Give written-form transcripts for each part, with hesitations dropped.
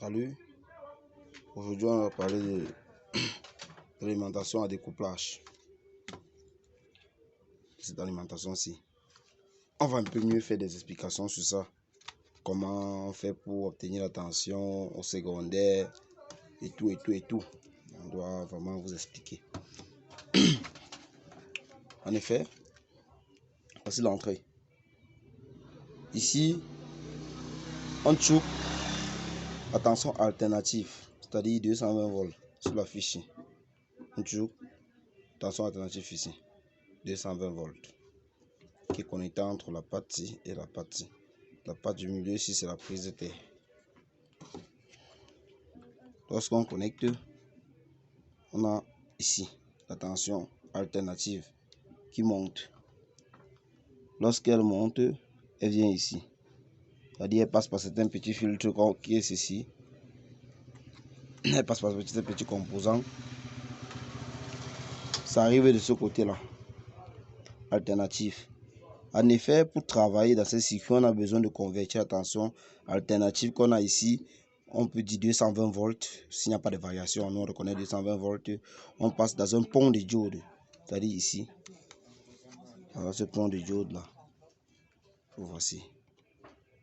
Salut, aujourd'hui on va parler de l'alimentation à découplage. Cette alimentation-ci, on va un peu mieux faire des explications sur ça. Comment on fait pour obtenir l'attention au secondaire et tout. On doit vraiment vous expliquer. En effet, voici l'entrée. Ici, on choque attention alternative, c'est-à-dire 220 volts sur la fiche. On choque attention alternative ici, 220 volts, qui est connecté entre la partie et la partie. La partie du milieu ici, c'est la prise de terre. Lorsqu'on connecte, on a ici la tension alternative qui monte. Lorsqu'elle monte, elle vient ici. C'est-à-dire elle passe par certains petits filtres qui est ceci. Elle passe par ce petit composant. Ça arrive de ce côté-là. Alternative. En effet, pour travailler dans ce circuit, on a besoin de convertir la tension alternative qu'on a ici. On peut dire 220 volts. S'il n'y a pas de variation, nous on reconnaît 220 volts. On passe dans un pont de diode. C'est-à-dire ici. Voilà ce pont de diode là. Voici.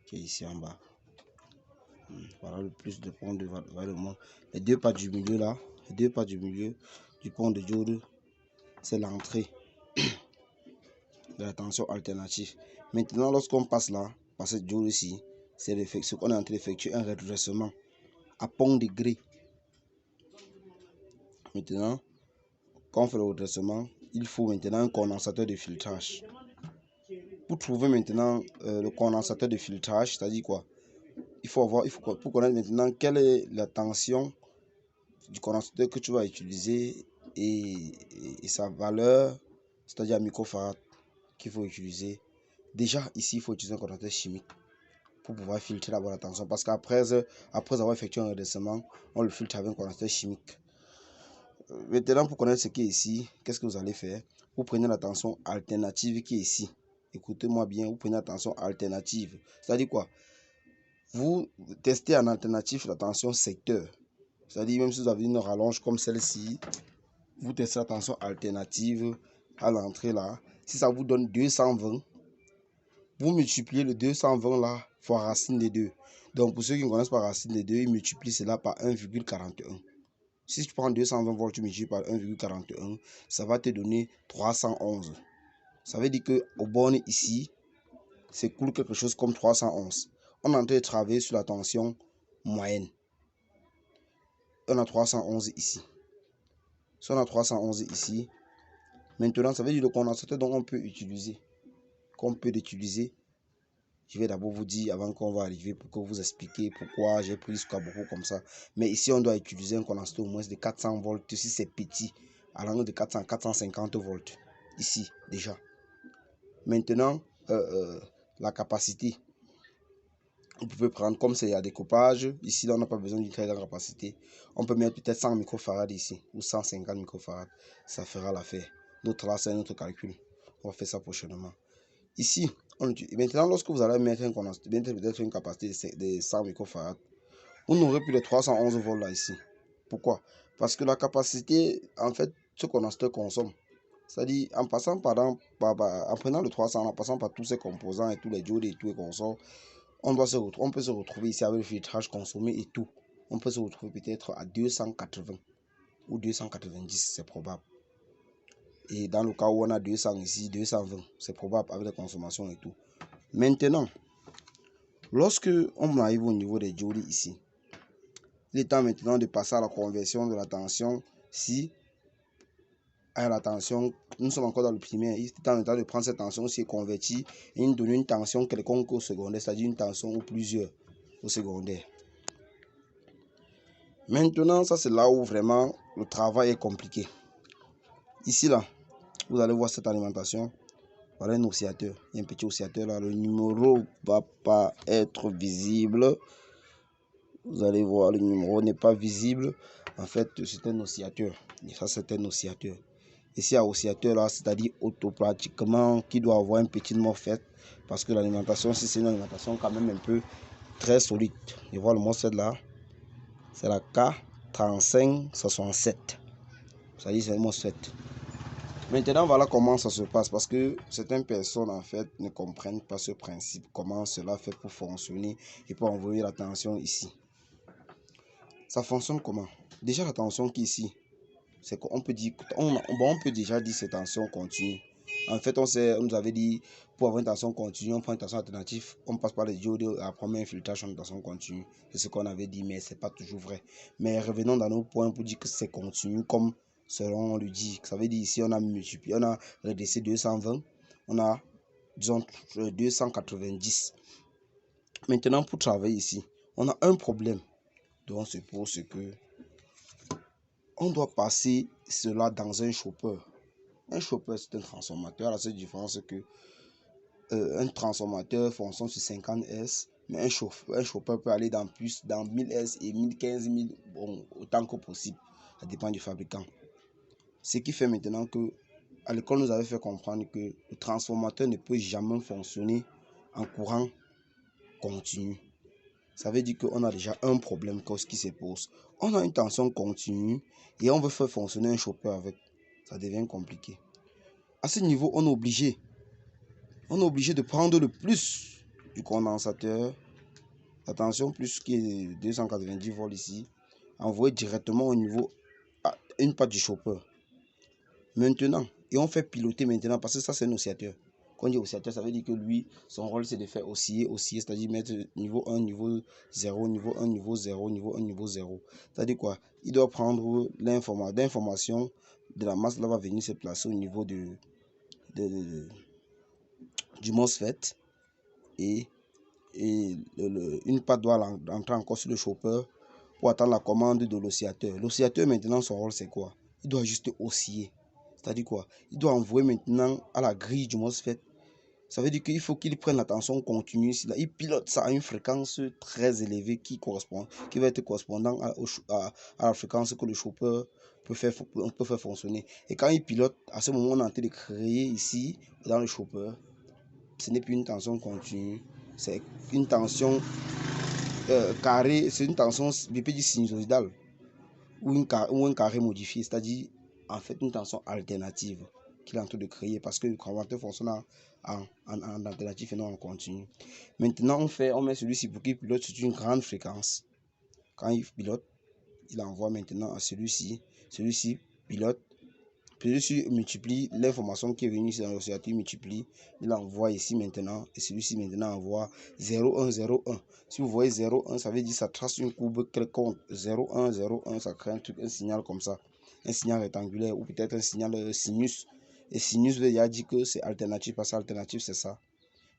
Qui est ici en bas. Voilà le plus de pont de monde. Les deux parts du milieu là. Les deux parts du milieu du pont de diode. C'est l'entrée de la tension alternative. Maintenant, lorsqu'on passe là, par cette diode ici, c'est ce qu'on est en train d'effectuer un redressement à pont degré. Maintenant, quand on fait le redressement, il faut maintenant un condensateur de filtrage. Pour trouver maintenant le condensateur de filtrage, c'est-à-dire quoi? Pour connaître maintenant quelle est la tension du condensateur que tu vas utiliser et sa valeur, c'est-à-dire microfarad qu'il faut utiliser. Déjà ici, il faut utiliser un condensateur chimique pour pouvoir filtrer la bonne tension, parce qu'après avoir effectué un redressement, on le filtre avec un condensateur chimique. Maintenant, pour connaître ce qui est ici, qu'est-ce que vous allez faire? Vous prenez la tension alternative qui est ici. Écoutez-moi bien, vous prenez la tension alternative. C'est-à-dire quoi? Vous testez en alternative la tension secteur. C'est-à-dire, même si vous avez une rallonge comme celle-ci, vous testez la tension alternative à l'entrée là. Si ça vous donne 220, vous multipliez le 220 là fois racine des 2. Donc, pour ceux qui ne connaissent pas racine des 2, ils multiplient cela par 1,41. Si tu prends 220 volts, tu multiplies par 1,41, ça va te donner 311. Ça veut dire qu'au borne ici, s'écoule quelque chose comme 311. On est en train de travailler sur la tension moyenne. On a 311 ici. Si on a 311 ici, maintenant, ça veut dire le condensateur dont on peut utiliser. Je vais d'abord vous dire avant qu'on va arriver pour que vous expliquiez pourquoi j'ai pris ce cas beaucoup comme ça. Mais ici, on doit utiliser un condensateur au moins de 400 volts. Si c'est petit, à l'angle de 450 volts. Ici, déjà. Maintenant, la capacité. Vous pouvez prendre, comme c'est à découpage, ici, là, on n'a pas besoin d'une très grande capacité. On peut mettre peut-être 100 microfarad ici, ou 150 microfarad. Ça fera l'affaire. D'autres là, c'est un autre calcul. On va faire ça prochainement. Ici, maintenant, lorsque vous allez mettre peut-être une capacité de 100 microfarad, vous n'aurez plus les 311 volts là ici. Pourquoi? Parce que la capacité, en fait, ce condensateur consomme. C'est-à-dire, en prenant le 300, en passant par tous ces composants et tous les diodes et tous les consorts, on peut se retrouver ici avec le filtrage consommé et tout. On peut se retrouver peut-être à 280 ou 290, c'est probable. Et dans le cas où on a 200 ici, 220, c'est probable avec les consommations et tout. Maintenant, lorsque on arrive au niveau des diodes ici, il est temps maintenant de passer à la conversion de la tension. Si à la tension, nous sommes encore dans le primaire, il est temps maintenant de prendre cette tension si convertie et de donner une tension quelconque au secondaire, c'est-à-dire une tension ou plusieurs au secondaire. Maintenant, ça c'est là où vraiment le travail est compliqué. Ici là, vous allez voir cette alimentation. Voilà un oscillateur. Il y a un petit oscillateur là. Le numéro ne va pas être visible. Vous allez voir, le numéro n'est pas visible. En fait, c'est un oscillateur. Et ça, c'est un oscillateur. Ici, à oscillateur là, c'est-à-dire automatiquement qui doit avoir un petit MOSFET. Parce que l'alimentation, si c'est une alimentation quand même un peu très solide. Et voilà le MOSFET là. C'est la K3567. Ça dit c'est le MOSFET. Maintenant, voilà comment ça se passe. Parce que certaines personnes, en fait, ne comprennent pas ce principe. Comment cela fait pour fonctionner et pour envoyer la tension ici. Ça fonctionne comment? Déjà, la tension qui est ici, c'est qu'on peut dire, on peut déjà dire c'est tension continue. En fait, on nous avait dit, pour avoir une tension continue, on prend une tension alternative, on passe par les diodes, après on met un filtrage en tension continue. C'est ce qu'on avait dit, mais ce n'est pas toujours vrai. Mais revenons dans nos points pour dire que c'est continu, comme selon le dit. Ça veut dire ici, on a multiplié, on a redressé 220, on a, disons, 290. Maintenant, pour travailler ici, on a un problème. Donc, on se pose que on doit passer cela dans un chopper. Un chopper, c'est un transformateur. La seule différence, c'est que un transformateur fonctionne sur 50 S, mais un chopper peut aller dans 1000 S et 1015 000, bon, autant que possible. Ça dépend du fabricant. Ce qui fait maintenant que, à l'école, nous avait fait comprendre que le transformateur ne peut jamais fonctionner en courant continu. Ça veut dire qu'on a déjà un problème qui se pose. On a une tension continue et on veut faire fonctionner un chopper avec. Ça devient compliqué. À ce niveau, on est obligé de prendre le plus du condensateur, la tension plus qui est 290 volts ici, envoyer directement au niveau à une patte du chopper. Maintenant, et on fait piloter maintenant parce que ça c'est un oscillateur. Quand on dit oscillateur, ça veut dire que lui, son rôle c'est de faire osciller, c'est-à-dire mettre niveau 1, niveau 0, niveau 1, niveau 0, niveau 1, niveau 0. C'est-à-dire quoi? Il doit prendre l'information de la masse, là va venir se placer au niveau du MOSFET et une patte doit entrer encore sur le chopper pour attendre la commande de l'oscillateur. L'oscillateur maintenant, son rôle c'est quoi? Il doit juste osciller. C'est-à-dire quoi? Il doit envoyer maintenant à la grille du MOSFET. Ça veut dire qu'il faut qu'il prenne la tension continue. Il pilote ça à une fréquence très élevée qui va être correspondant à la fréquence que le chopper peut faire fonctionner. Et quand il pilote, à ce moment, on est en train de créer ici, dans le chopper, ce n'est plus une tension continue, c'est une tension carré, c'est une tension sinusoïdale ou un carré modifié, c'est-à-dire en fait une tension alternative qu'il est en train de créer parce que le converteur fonctionne en alternatif et non en continu. Maintenant, on met celui-ci pour qu'il pilote sur une grande fréquence. Quand il pilote, il envoie maintenant à celui-ci. Celui-ci pilote. Celui-ci multiplie l'information qui est venue ici dans l'oscillateur, il multiplie, il envoie ici maintenant, et celui-ci maintenant envoie 0, 1, 0, 1. Si vous voyez 0, 1, ça veut dire ça trace une courbe quelconque. 0, 1, 0, 1, ça crée un signal comme ça, un signal rectangulaire ou peut-être un signal sinus. Et sinus veut dire que c'est alternatif, parce que alternatif c'est ça.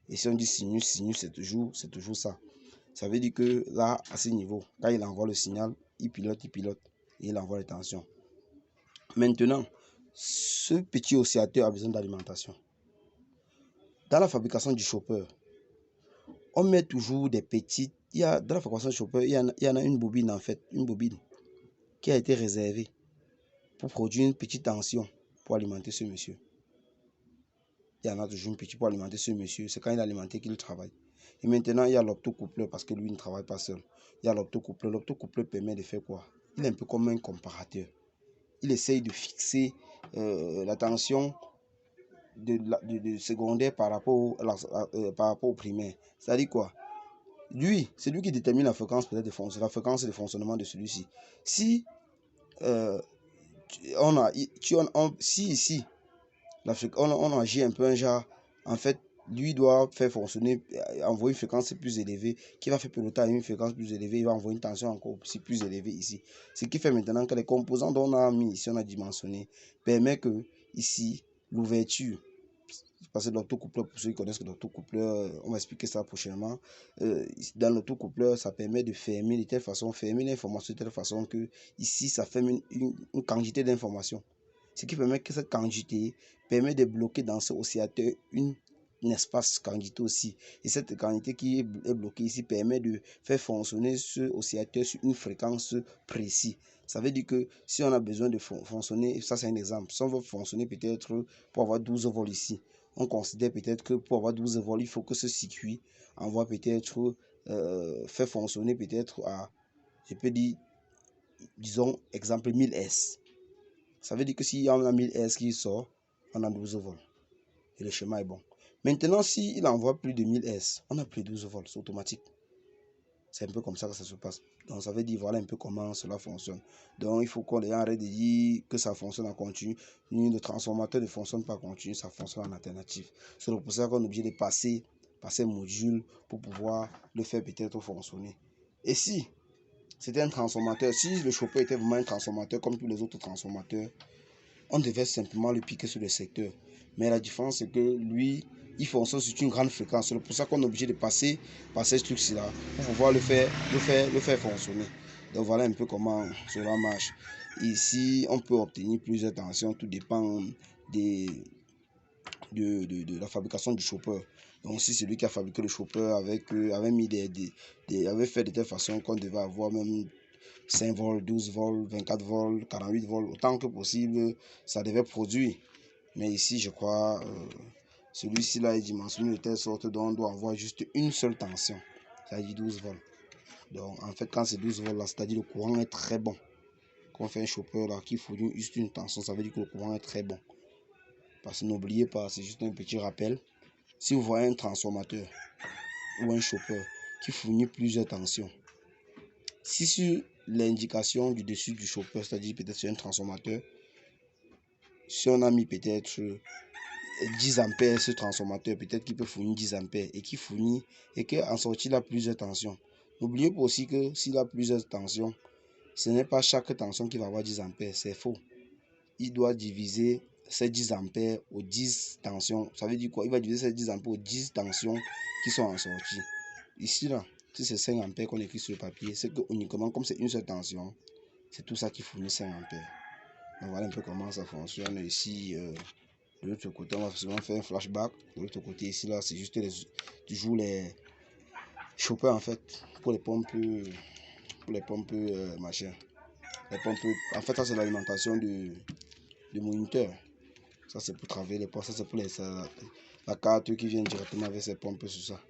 Et si on dit sinus, sinus c'est toujours ça. Ça veut dire que là, à ce niveau, quand il envoie le signal, il pilote, et il envoie les tensions. Maintenant, ce petit oscillateur a besoin d'alimentation. Dans la fabrication du chopper, on met toujours des petites... Dans la fabrication du chopper, il y en a une bobine en fait, une bobine qui a été réservée pour produire une petite tension pour alimenter ce monsieur. Il y en a toujours une petite pour alimenter ce monsieur. C'est quand il est alimenté qu'il travaille. Et maintenant, il y a l'optocoupleur parce que lui ne travaille pas seul. Il y a l'optocoupleur. L'optocoupleur permet de faire quoi? Il est un peu comme un comparateur. Il essaye de fixer la tension de secondaire par rapport au primaire. C'est-à-dire quoi? Lui, c'est lui qui détermine la fréquence peut-être la fréquence de fonctionnement de celui-ci. Si si ici on agit un peu un genre, en fait, lui doit faire fonctionner, envoyer une fréquence plus élevée, qui va faire piloter à une fréquence plus élevée, il va envoyer une tension encore plus élevée ici. Ce qui fait maintenant que les composants dont on a mis ici, on a dimensionné, permet que ici, l'ouverture, parce que l'autocoupleur, pour ceux qui connaissent l'autocoupleur, on va expliquer ça prochainement. Dans l'autocoupleur, ça permet de fermer de telle façon, fermer l'information de telle façon que ici, ça ferme une quantité d'informations. Ce qui permet que cette quantité permet de bloquer dans ce oscillateur un espace quantité aussi. Et cette quantité qui est bloquée ici permet de faire fonctionner ce oscillateur sur une fréquence précise. Ça veut dire que si on a besoin de fonctionner, ça c'est un exemple, si on veut fonctionner peut-être pour avoir 12 volts ici, on considère peut-être que pour avoir 12 volts, il faut que ce circuit envoie peut-être faire fonctionner peut-être à, je peux dire, disons, exemple 1000S. Ça veut dire que s'il y en a 1000S qui sort, on a 12 volts. Et le schéma est bon. Maintenant, s'il envoie plus de 1000S, on n'a plus 12 volts, c'est automatique. C'est un peu comme ça que ça se passe. Donc, ça veut dire, voilà un peu comment cela fonctionne. Donc, il faut qu'on arrête de dire que ça fonctionne en continu. Le transformateur ne fonctionne pas en continu, ça fonctionne en alternative. C'est pour ça qu'on est obligé de passer un module pour pouvoir le faire peut-être fonctionner. Et si c'était un transformateur, si le chauffeur était vraiment un transformateur comme tous les autres transformateurs, on devait simplement le piquer sur le secteur. Mais la différence, c'est que lui, il fonctionne sur une grande fréquence. C'est pour ça qu'on est obligé de passer par ces trucs-là pour pouvoir le faire fonctionner. Donc voilà un peu comment cela marche. Ici, on peut obtenir plusieurs tensions. Tout dépend de la fabrication du chopper. Donc si c'est lui qui a fabriqué le chopper avait fait de telle façon qu'on devait avoir même 5 volts, 12 volts, 24 volts, 48 volts, autant que possible, ça devait produire. Mais ici, je crois, celui-ci là est dimensionné de telle sorte dont on doit avoir juste une seule tension, c'est-à-dire 12 volts. Donc, en fait, quand c'est 12 volts là, c'est-à-dire le courant est très bon. Quand on fait un chopper là qui fournit juste une tension, ça veut dire que le courant est très bon. Parce que n'oubliez pas, c'est juste un petit rappel. Si vous voyez un transformateur ou un chopper qui fournit plusieurs tensions, si sur l'indication du dessus du chopper, c'est-à-dire peut-être sur un transformateur, si on a mis peut-être 10 ampères ce transformateur, peut-être qu'il peut fournir 10 ampères et qui fournit et qu'en sortie il a plusieurs tensions. N'oubliez pas aussi que s'il a plusieurs tensions, ce n'est pas chaque tension qui va avoir 10 ampères, c'est faux. Il doit diviser ces 10 ampères aux 10 tensions. Ça veut dire quoi? Il va diviser ces 10 ampères aux 10 tensions qui sont en sortie. Ici là, si c'est 5 ampères qu'on écrit sur le papier, c'est que uniquement comme c'est une seule tension, c'est tout ça qui fournit 5 ampères. Donc voilà un peu comment ça fonctionne. Ici, de l'autre côté, on va souvent faire un flashback. De l'autre côté, ici, là, c'est juste toujours les choppers en fait pour les pompes, machin. Les pompes, en fait, ça c'est l'alimentation du moniteur. Ça c'est pour travailler les pompes, ça c'est pour la carte qui vient directement avec ces pompes sur ça.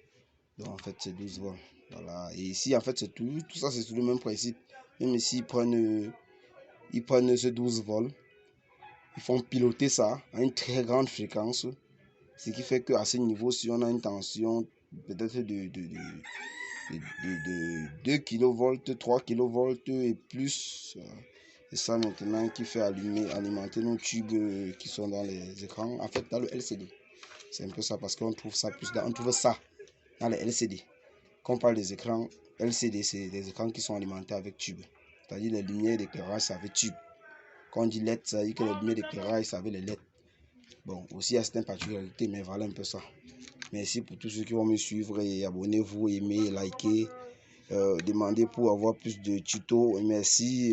Donc en fait, c'est 12 volts. Voilà. Et ici, en fait, c'est tout ça, c'est tout le même principe. Même ici, ils prennent ce 12 volts. Ils font piloter ça à une très grande fréquence. Ce qui fait qu'à ce niveau, si on a une tension peut-être de 2 kV, 3 kV et plus, c'est ça maintenant qui fait alimenter nos tubes qui sont dans les écrans, en fait dans le LCD. C'est un peu ça parce qu'on trouve ça dans les LCD. Quand on parle des écrans LCD, c'est des écrans qui sont alimentés avec tubes. C'est-à-dire les lumières d'éclairage, c'est avec tube. Quand on dit LED, ça veut dire que les lumières d'éclairage, c'est avec les LED. Bon, aussi il y a certaines particularités, mais voilà un peu ça. Merci pour tous ceux qui vont me suivre et abonnez-vous, aimez, likez, demandez pour avoir plus de tutos. Merci.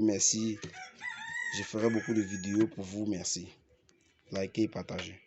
Je ferai beaucoup de vidéos pour vous. Merci. Likez et partagez.